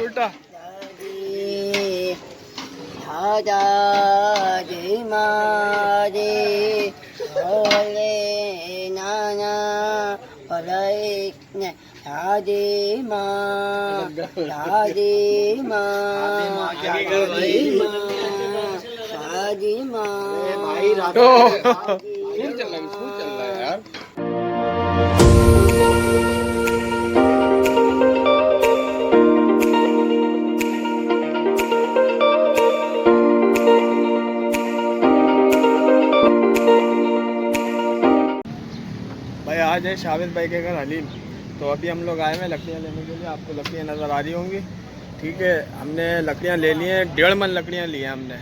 उल्टा दादी मारे भोले नाना भले दादी माँ दादी माँ दादी माँ स्कूल चल रहा है यार। भाई आज है शावेद भाई के घर हलीम, तो अभी हम लोग आए हैं लकड़ियाँ लेने के लिए। आपको लकड़ियाँ नज़र आ रही होंगी, ठीक है। हमने लकड़ियाँ ले ली हैं, 1.5 मन लकड़ियाँ ली हैं हमने।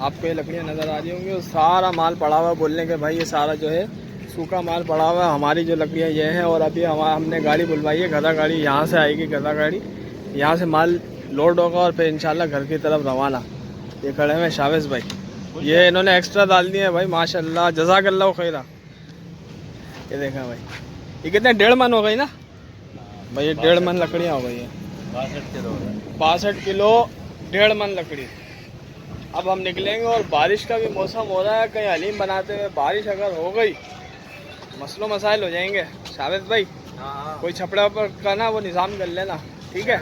आपको ये लकड़ियाँ नज़र आ रही होंगी और सारा माल पड़ा हुआ है। बोलने के भाई ये सारा जो है सूखा माल पड़ा हुआ है। हमारी जो लकड़ियाँ ये हैं, और अभी हमने गाड़ी बुलवाई है, गधा गाड़ी यहाँ से आएगी। गधा गाड़ी यहाँ से माल लोड होगा और फिर इंशाल्लाह घर की तरफ रवाना। ये खड़े हैं शावेज भाई, ये इन्होंने एक्स्ट्रा डाल दिए हैं भाई, माशाल्लाह जज़ाकल्लाह खैरा। ये देखें भाई, ये कितने 1.5 मन हो गई ना भाई, ये 1.5 मन लकड़ियाँ हो गई हैं। 62 किलो 1.5 मन लकड़ी। अब हम निकलेंगे और बारिश का भी मौसम हो रहा है, कहीं हलीम बनाते हुए बारिश अगर हो गई मसलो मसाइल हो जाएंगे। शावेद भाई कोई छपड़ा पर का ना वो निज़ाम कर लेना, ठीक है।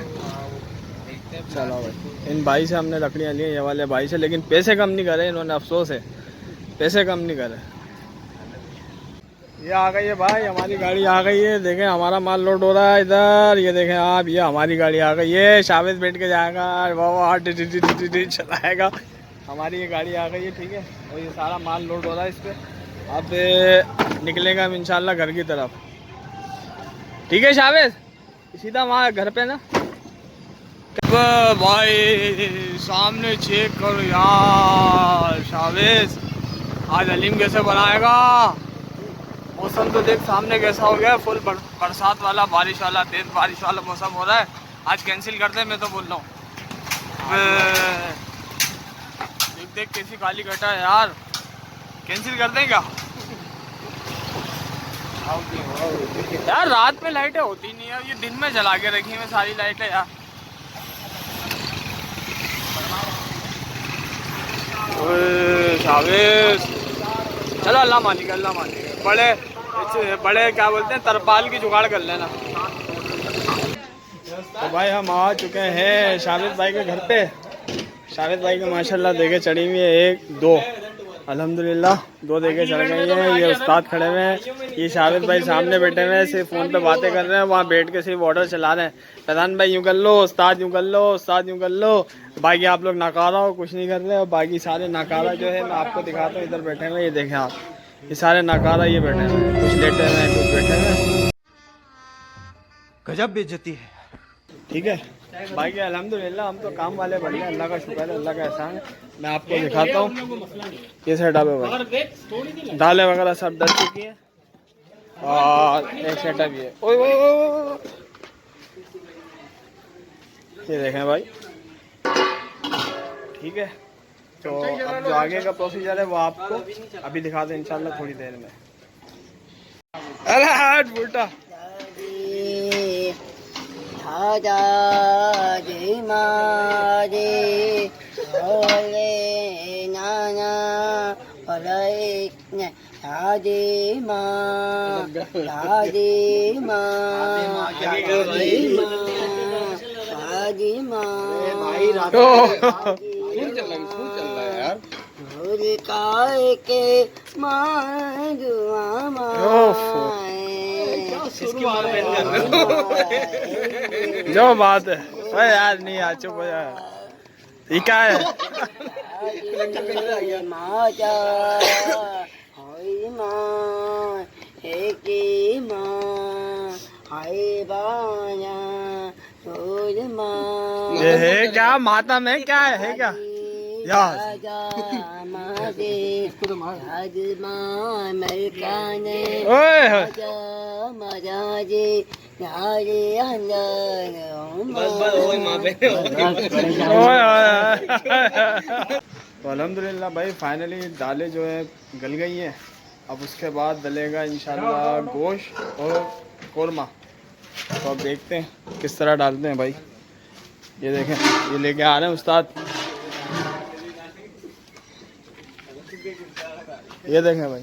चलो भाई, इन भाई से हमने लकड़ियाँ ली, ये वाले भाई से, लेकिन पैसे कम नहीं करे इन्होंने, अफसोस है पैसे कम नहीं करे। ये आ गई है भाई, हमारी गाड़ी आ गई है। देखें हमारा माल लोड हो रहा है इधर, ये देखें आप, ये हमारी गाड़ी आ गई है। शावेद बैठ के जाएगा, वाह चलाएगा। हमारी ये गाड़ी आ गई है, ठीक है। और ये सारा माल लोड हो रहा है इस पर। अब निकलेगा हम इंशाल्लाह घर की तरफ, ठीक है शावेद, सीधा वहाँ घर पे ना। भाई सामने चेक करो यार, शावेद आज हलीम कैसे बनाएगा। मौसम तो देख सामने कैसा हो गया, फुल बरसात वाला, बारिश वाला, तेज बारिश वाला मौसम हो रहा है। आज कैंसिल करते हैं, मैं तो बोल रहा हूँ। देख कैसी काली घटा है यार, कैंसिल कर दें क्या यार। रात में लाइटें होती नहीं है, ये दिन में जला के रखी हैं सारी लाइटें यार। शावेज चलो, अल्लाह मालिक अल्लाह मालिक। बड़े क्या बोलते हैं, तरपाल की जुगाड़ कर लेना। तो भाई हम आ चुके हैं शावेद भाई के घर पे। शावेद भाई को माशाल्लाह देखे चढ़ी हुई है, 1 2 अल्हम्दुलिल्लाह 2 देखे चढ़ गई हैं। ये उस्ताद खड़े हुए हैं, ये शावेद भाई सामने बैठे हुए हैं, सिर्फ फ़ोन पे बातें कर रहे हैं, वहाँ बैठ के सिर्फ ऑर्डर चला रहे हैं। प्रधान भाई यूँ कर लो, उस्ताद यूँ कर लो, उस्ताद यूँ कर लो। बाकी आप लोग नकारा हो, कुछ नहीं कर रहे। और बाकी सारे नकारा जो है मैं आपको दिखाता हूँ, इधर बैठे हुए, ये देखें आप, ये सारे नकारा ये बैठे हुए हैं, कुछ लेटे हुए हैं, कुछ बैठे हुए हैं। गजब बेइज्जती है, ठीक है। बाकी अल्हम्दुलिल्लाह हम तो काम वाले बढ़िया, अल्लाह का शुक्र है, अल्लाह का एहसान है। मैं आपको दिखाता हूँ, ये सेटअप है भाई, दालें वगैरह सब डल चुकी हैं और एक सेटअप ये, ओए ओए ओए, ये देखें भाई, ठीक है। तो अब जो आगे का प्रोसीजर है वो आपको अभी दिखा दें इंशाल्लाह थोड़ी देर में। अरे उल्टा दादी मारे भोले नाना भले दादी माँ दादी माँ दादी माँ स्कूल चल रहा है यार। काय के मारुआ जो बात है अरे यार, नहीं यार चुप हो यार, ये क्या है। माता होई माँ की माँ हाय बाया सोज माँ, ये है क्या माता में, क्या है क्या यार। तो अल्हम्दुलिल्लाह भाई फाइनली दालें जो है गल गई हैं। अब उसके बाद डलेगा इंशाल्लाह गोश्त और कोरमा। तो अब देखते हैं किस तरह डालते हैं भाई। ये देखें, ये लेके आ रहे हैं उस्ताद। ये देखें भाई,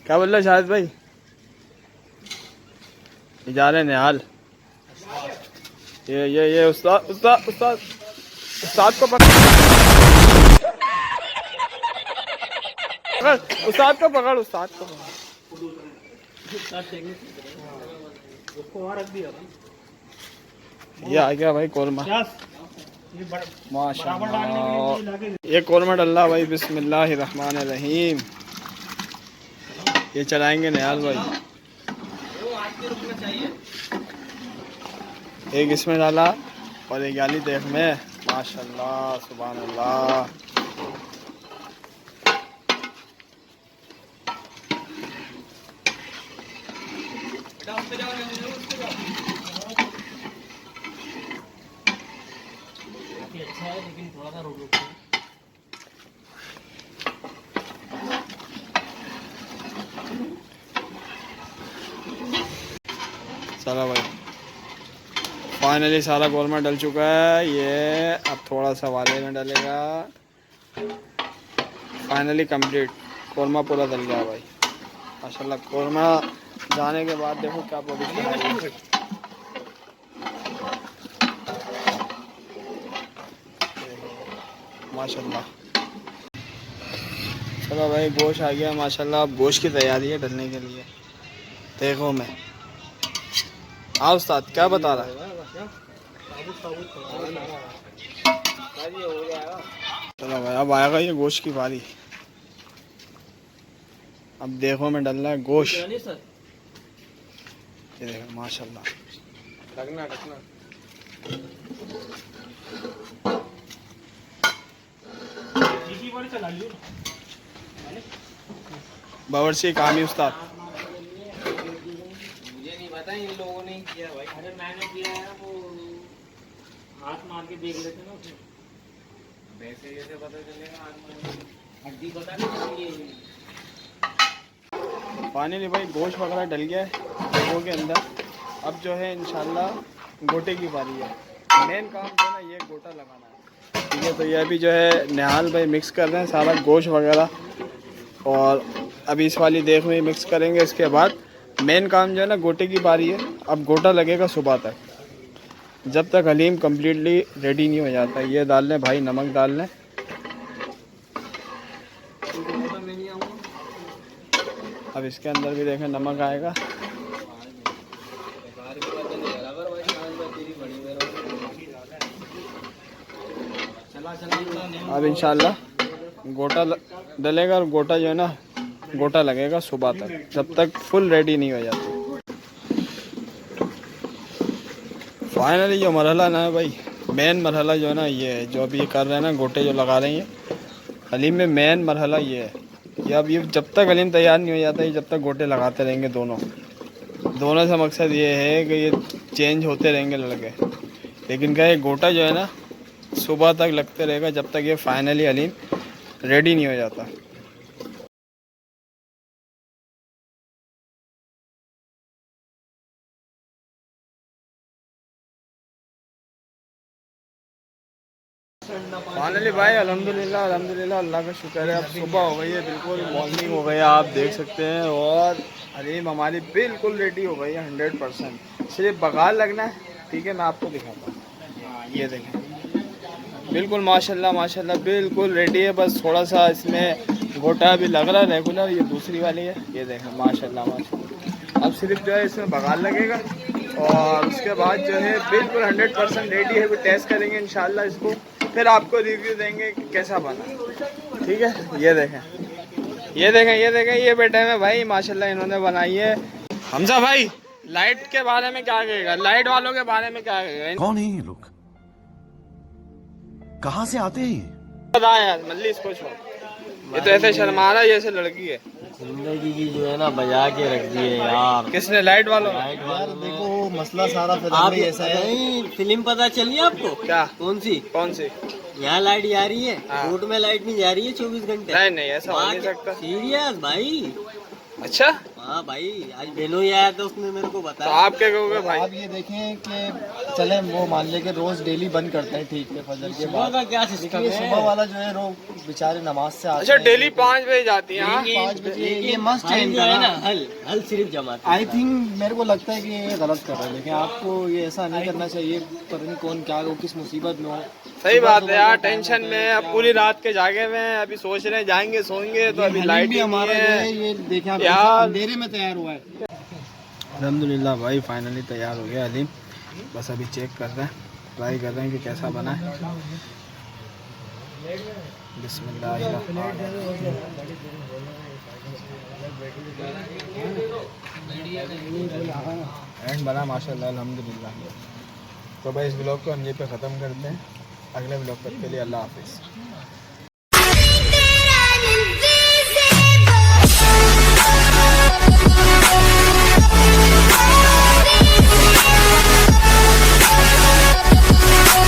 क्या बोल रहे शाहिद भाई? ये जा रहे हैं निहाल। ये उस्ताद उस्ताद उस्ताद उस्ताद को पकड़, उस्ताद को पकड़, उस्ताद को पकड़। ये आ गया भाई कोरमा, माशाल्लाह। ये कोरमा डल्ला भाई, बिस्मिल्लाहिर्रहमानिर्रहीम। ये चलाएंगे निहाल भाई। एक इसमें डाला और एक गाली देख में, माशाल्लाह सुभान अल्लाह। अच्छा है लेकिन थोड़ा सा रोक। चलो भाई, फाइनली सारा कोरमा डल चुका है। ये अब थोड़ा सा वाले में डलेगा। फाइनली कंप्लीट, कोरमा पूरा डल गया भाई माशाल्लाह। कोरमा जाने के बाद देखो क्या पोजीशन है माशाल्लाह। चलो भाई, गोश्त आ गया माशाल्लाह। अब गोश्त की तैयारी है डलने के लिए। देखो मैं, हाँ उस्ताद क्या बता रहा है? चलो भाई, अब आएगा ये गोश्त की बारी। अब देखो मैं डल रहा है गोश्त। ये देखो माशाल्लाह। बावर्ची कामी उस्ताद। मुझे नहीं पता, इन लोगों ने किया भाई। अरे मैंने किया है, वो हाथ मार के देख लेते ना उसमें। वैसे कैसे पता चलेगा? हाथ मार के हड्डी पता नहीं चलेगी। फाइनली भाई गोश्त वगैरह डल गया है गोश्त के अंदर। अब जो है इंशाल्लाह गोटे की बारी है। मेन काम जो है ना ये गोटा लगाना है, ठीक है। तो ये अभी जो है निहाल भाई मिक्स कर रहे हैं सारा गोश्त वगैरह, और अभी इस वाली देख में मिक्स करेंगे। इसके बाद मेन काम जो है ना गोटे की बारी है। अब गोटा लगेगा सुबह तक, जब तक हलीम कम्प्लीटली रेडी नहीं हो जाता। ये डाल लें भाई, नमक डाल लें। अब इसके अंदर भी देखें नमक आएगा। अब इंशाल्लाह गोटा डलेगा, और गोटा जो है ना गोटा लगेगा सुबह तक, जब तक फुल रेडी नहीं हो जाती। फाइनली जो मरहला ना है भाई, मेन मरहला जो है ना ये जो अभी कर रहे हैं ना गोटे जो लगा रहे हैं हलीम में, मेन मरहला ये है। ये अब ये जब तक हलीम तैयार नहीं हो जाता है, जब तक गोटे लगाते रहेंगे दोनों से मकसद ये है कि ये चेंज होते रहेंगे लड़के। लेकिन क्या ये गोटा जो है ना सुबह तक लगते रहेगा, जब तक ये फाइनली हलीम रेडी नहीं हो जाता। फाइनली भाई अल्हम्दुलिल्लाह अल्लाह का शुक्र है। अब सुबह हो गई है, बिल्कुल मॉर्निंग हो गई है, आप देख सकते हैं। और हलीम हमारी बिल्कुल रेडी हो गई है 100%। सिर्फ बघार लगना है, ठीक है। मैं आपको दिखाता हूँ, ये देखें बिल्कुल माशाल्लाह बिल्कुल रेडी है। बस थोड़ा सा इसमें गोटा भी लग रहा है रेगुलर, ये दूसरी वाली है। ये देखें माशाल्लाह। अब सिर्फ जो है इसमें बघार लगेगा, और उसके बाद जो है बिल्कुल 100% रेडी है। भी टेस्ट करेंगे इंशाल्लाह इसको, फिर आपको रिव्यू देंगे कि कैसा बना, ठीक है। ये देखें ये बेटे में भाई माशाल्लाह इन्होंने बनाई है। हमजा भाई लाइट के बारे में क्या कहेगा? लाइट वालों के बारे में क्या कहेगा? कौन है ये लोग, कहाँ से आते हैं? बता यार मल्ली, इसको छोड़। ये तो ऐसे शर्मा रहा है जैसे लड़की है। जिंदगी की जो है ना बजा के रख दी है यार। किसने? लाइट वालों ने। यार देखो मसला सारा फिल्म में ऐसा है। नहीं फिल्म पता चली आपको? क्या? कौन सी? यहाँ लाइट जा रही है, हाँ। रोड में लाइट नहीं जा रही है 24 घंटे। नहीं ऐसा हो नहीं सकता। सीरियस भाई। अच्छा हाँ भाई, आज बेनो ही आया था, उसने मेरे को तो बताया। आप क्या कहोगे भाई? आप ये देखें कि चले वो मान ले कि रोज डेली बंद करते हैं, ठीक है, फजर के सुबह बाद, का क्या लेकिन सिस्टम ये है? सुबह वाला जो है लोग बेचारे नमाज से आते अच्छा हैं, डेली 5 बजे जाती है हाँ? 5 बजे ये मस्ट है हल जो इनका है ना। ना, हल सिर्फ जमाते आई थिंक मेरे को लगता है कि ये गलत कर रहे हैं, लेकिन आपको ये ऐसा नहीं करना चाहिए। पता नहीं कौन क्या हो, किस मुसीबत में हो। सही बात है यार, टेंशन में अब पूरी रात के जागे हुए हैं, अभी सोच रहे हैं जाएंगे सोएंगे, तो अभी हलीम लाइट भी ही हमारा नहीं जो है है ये देखें आप, यार। अंधेरे में तैयार हुआ है। अल्हम्दुलिल्लाह भाई फाइनली तैयार हो गया हलीम। बस अभी चेक कर रहे हैं, ट्राई कर रहे हैं कि कैसा बना है। बिस्मिल्लाह। एंड बना माशाल्लाह अल्हम्दुलिल्लाह। तो भाई इस ब्लॉग को हम यहीं पे ख़त्म करते हैं। अगले ब्लॉग तक के लिए अल्लाह हाफिज़।